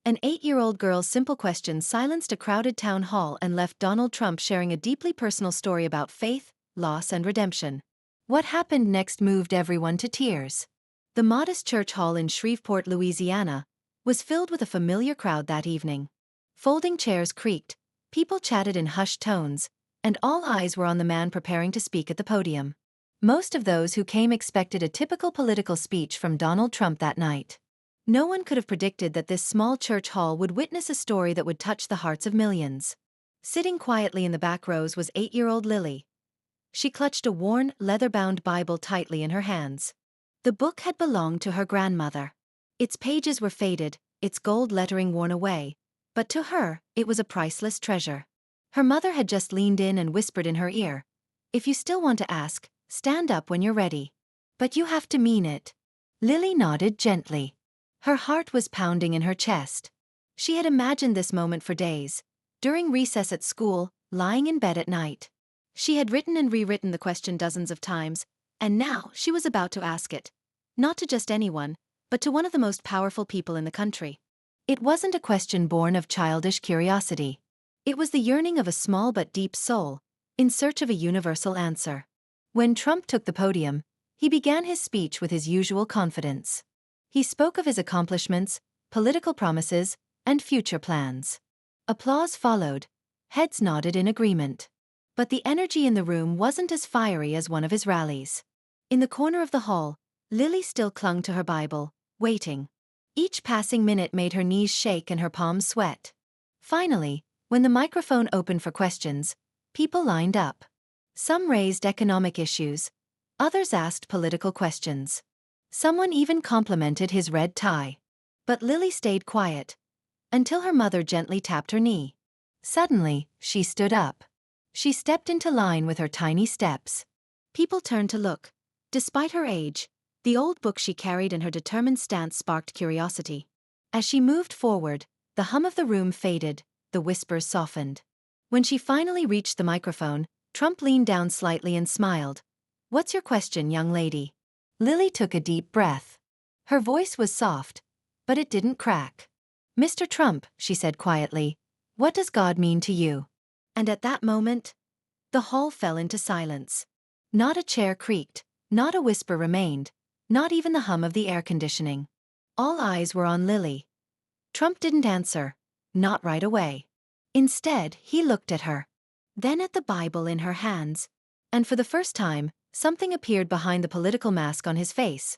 An 8-year-old girl's simple question silenced a crowded town hall and left Donald Trump sharing a deeply personal story about faith, loss, and redemption. What happened next moved everyone to tears. The modest church hall in Shreveport, Louisiana, was filled with a familiar crowd that evening. Folding chairs creaked, people chatted in hushed tones, and all eyes were on the man preparing to speak at the podium. Most of those who came expected a typical political speech from Donald Trump that night. No one could have predicted that this small church hall would witness a story that would touch the hearts of millions. Sitting quietly in the back rows was 8-year-old Lily. She clutched a worn, leather-bound Bible tightly in her hands. The book had belonged to her grandmother. Its pages were faded, its gold lettering worn away, but to her, it was a priceless treasure. Her mother had just leaned in and whispered in her ear, "If you still want to ask, stand up when you're ready. But you have to mean it." Lily nodded gently. Her heart was pounding in her chest. She had imagined this moment for days, during recess at school, lying in bed at night. She had written and rewritten the question dozens of times, and now she was about to ask it. Not to just anyone, but to one of the most powerful people in the country. It wasn't a question born of childish curiosity. It was the yearning of a small but deep soul, in search of a universal answer. When Trump took the podium, he began his speech with his usual confidence. He spoke of his accomplishments, political promises, and future plans. Applause followed. Heads nodded in agreement. But the energy in the room wasn't as fiery as one of his rallies. In the corner of the hall, Lily still clung to her Bible, waiting. Each passing minute made her knees shake and her palms sweat. Finally, when the microphone opened for questions, people lined up. Some raised economic issues, others asked political questions. Someone even complimented his red tie. But Lily stayed quiet, until her mother gently tapped her knee. Suddenly, she stood up. She stepped into line with her tiny steps. People turned to look. Despite her age, the old book she carried and her determined stance sparked curiosity. As she moved forward, the hum of the room faded, the whispers softened. When she finally reached the microphone, Trump leaned down slightly and smiled. "What's your question, young lady?" Lily took a deep breath. Her voice was soft, but it didn't crack. "Mr. Trump," she said quietly, "what does God mean to you?" And at that moment, the hall fell into silence. Not a chair creaked, not a whisper remained, not even the hum of the air conditioning. All eyes were on Lily. Trump didn't answer, not right away. Instead, he looked at her. Then at the Bible in her hands. And for the first time, something appeared behind the political mask on his face.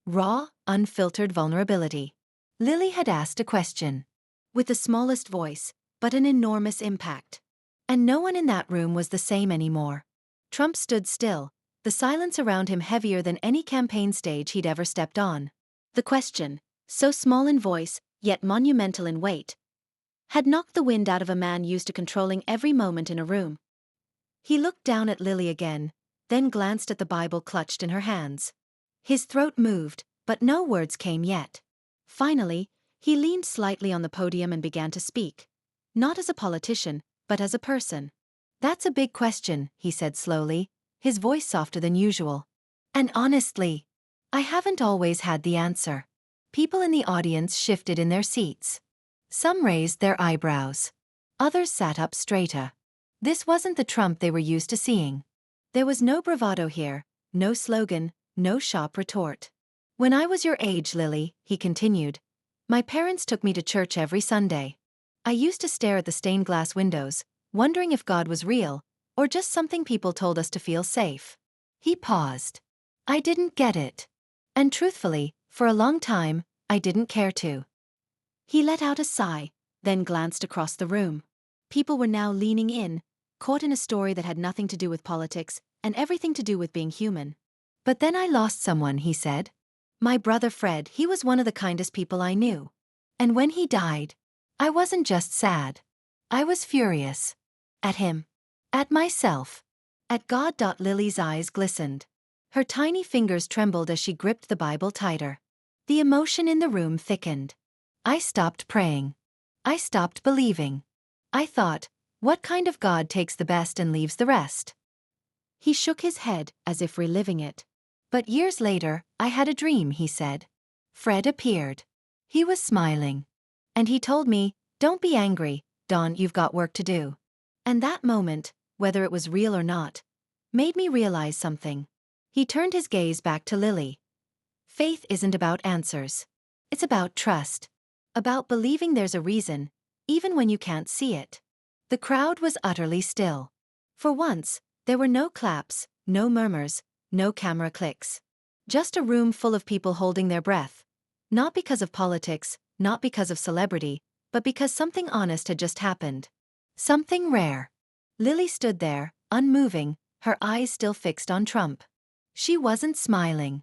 Raw, unfiltered vulnerability. Lily had asked a question. With the smallest voice, but an enormous impact. And no one in that room was the same anymore. Trump stood still, the silence around him heavier than any campaign stage he'd ever stepped on. The question, so small in voice, yet monumental in weight, had knocked the wind out of a man used to controlling every moment in a room. He looked down at Lily again, then glanced at the Bible clutched in her hands. His throat moved, but no words came yet. Finally, he leaned slightly on the podium and began to speak. Not as a politician, but as a person. "That's a big question," he said slowly, his voice softer than usual. "And honestly, I haven't always had the answer." People in the audience shifted in their seats. Some raised their eyebrows. Others sat up straighter. This wasn't the Trump they were used to seeing. There was no bravado here, no slogan, no sharp retort. "When I was your age, Lily," he continued, "my parents took me to church every Sunday. I used to stare at the stained glass windows, wondering if God was real, or just something people told us to feel safe." He paused. "I didn't get it. And truthfully, for a long time, I didn't care to." He let out a sigh, then glanced across the room. People were now leaning in, caught in a story that had nothing to do with politics and everything to do with being human. "But then I lost someone," he said. "My brother Fred, he was one of the kindest people I knew. And when he died, I wasn't just sad. I was furious. At him. At myself. At God." Lily's eyes glistened. Her tiny fingers trembled as she gripped the Bible tighter. The emotion in the room thickened. "I stopped praying. I stopped believing. I thought, what kind of God takes the best and leaves the rest?" He shook his head, as if reliving it. "But years later, I had a dream," he said. Fred appeared. He was smiling. And he told me, "Don't be angry, Dawn, you've got work to do." And that moment, whether it was real or not, made me realize something. He turned his gaze back to Lily. Faith isn't about answers. It's about trust. About believing there's a reason, even when you can't see it. The crowd was utterly still. For once, there were no claps, no murmurs, no camera clicks. Just a room full of people holding their breath. Not because of politics, not because of celebrity, but because something honest had just happened. Something rare. Lily stood there, unmoving, her eyes still fixed on Trump. She wasn't smiling.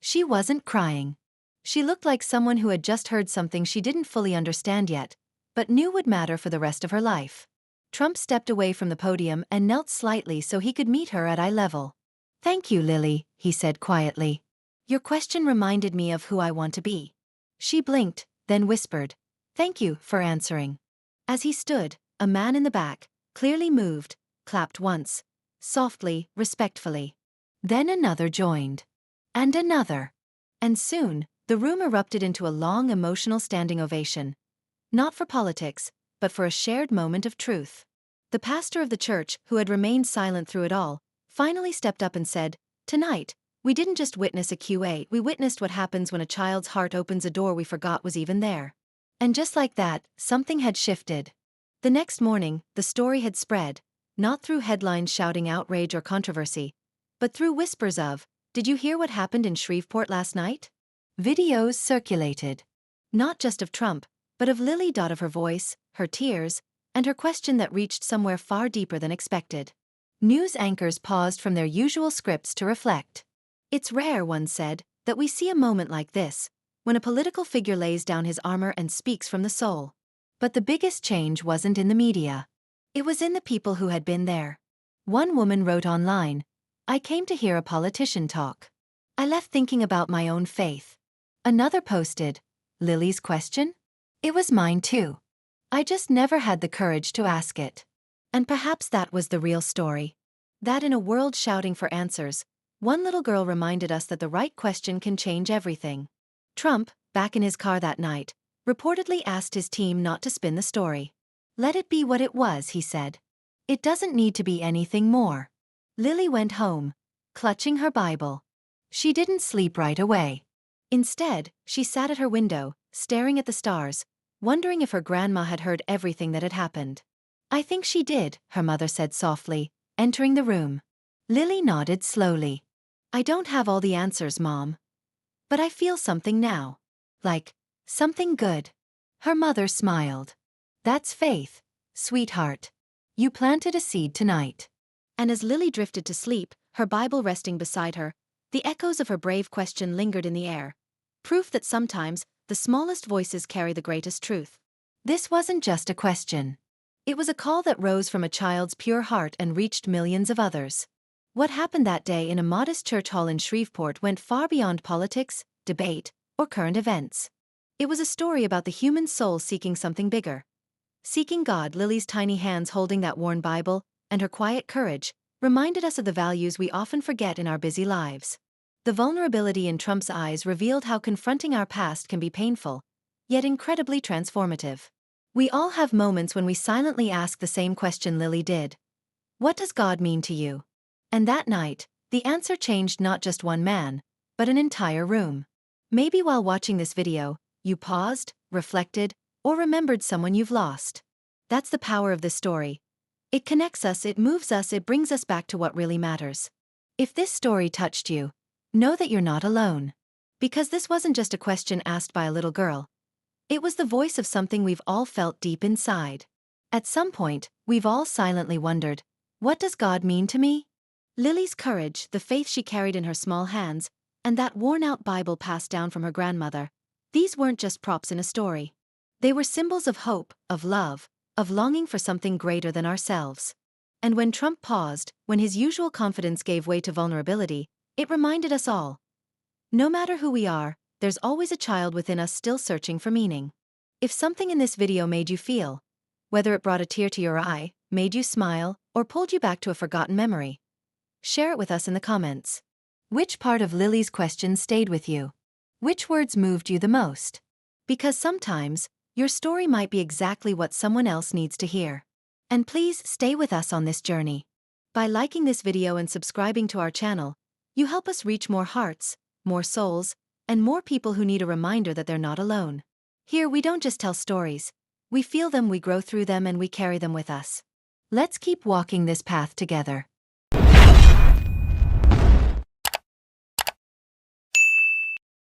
She wasn't crying. She looked like someone who had just heard something she didn't fully understand yet, but knew would matter for the rest of her life. Trump stepped away from the podium and knelt slightly so he could meet her at eye level. "Thank you, Lily," he said quietly. "Your question reminded me of who I want to be." She blinked, then whispered, "Thank you for answering." As he stood, a man in the back, clearly moved, clapped once, softly, respectfully. Then another joined. And another. And soon, the room erupted into a long emotional standing ovation. Not for politics, but for a shared moment of truth. The pastor of the church, who had remained silent through it all, finally stepped up and said, "Tonight, we didn't just witness a QA, we witnessed what happens when a child's heart opens a door we forgot was even there." And just like that, something had shifted. The next morning, the story had spread, not through headlines shouting outrage or controversy, but through whispers of, "Did you hear what happened in Shreveport last night?" Videos circulated. Not just of Trump, but of Lily. Of her voice, her tears, and her question that reached somewhere far deeper than expected. News anchors paused from their usual scripts to reflect. "It's rare," one said, "that we see a moment like this, when a political figure lays down his armor and speaks from the soul." But the biggest change wasn't in the media. It was in the people who had been there. One woman wrote online, "I came to hear a politician talk. I left thinking about my own faith." Another posted, "Lily's question? It was mine too. I just never had the courage to ask it." And perhaps that was the real story. That in a world shouting for answers, one little girl reminded us that the right question can change everything. Trump, back in his car that night, reportedly asked his team not to spin the story. "Let it be what it was," he said. "It doesn't need to be anything more." Lily went home, clutching her Bible. She didn't sleep right away. Instead, she sat at her window, staring at the stars, wondering if her grandma had heard everything that had happened. "I think she did," her mother said softly, entering the room. Lily nodded slowly. "I don't have all the answers, Mom. But I feel something now. Like, something good." Her mother smiled. "That's faith, sweetheart. You planted a seed tonight." And as Lily drifted to sleep, her Bible resting beside her, the echoes of her brave question lingered in the air. Proof that sometimes, the smallest voices carry the greatest truth. This wasn't just a question. It was a call that rose from a child's pure heart and reached millions of others. What happened that day in a modest church hall in Shreveport went far beyond politics, debate, or current events. It was a story about the human soul seeking something bigger. Seeking God. Lily's tiny hands holding that worn Bible, and her quiet courage, reminded us of the values we often forget in our busy lives. The vulnerability in Trump's eyes revealed how confronting our past can be painful, yet incredibly transformative. We all have moments when we silently ask the same question Lily did. What does God mean to you? And that night, the answer changed not just one man, but an entire room. Maybe while watching this video, you paused, reflected, or remembered someone you've lost. That's the power of this story. It connects us, it moves us, it brings us back to what really matters. If this story touched you, know that you're not alone. Because this wasn't just a question asked by a little girl. It was the voice of something we've all felt deep inside. At some point, we've all silently wondered, what does God mean to me? Lily's courage, the faith she carried in her small hands, and that worn-out Bible passed down from her grandmother, these weren't just props in a story. They were symbols of hope, of love, of longing for something greater than ourselves. And when Trump paused, when his usual confidence gave way to vulnerability, it reminded us all. No matter who we are, there's always a child within us still searching for meaning. If something in this video made you feel, whether it brought a tear to your eye, made you smile, or pulled you back to a forgotten memory, share it with us in the comments. Which part of Lily's question stayed with you? Which words moved you the most? Because sometimes, Your story might be exactly what someone else needs to hear. And please stay with us on this journey. By liking this video and subscribing to our channel, you help us reach more hearts, more souls, and more people who need a reminder that they're not alone. Here we don't just tell stories, we feel them, we grow through them, and we carry them with us. Let's keep walking this path together.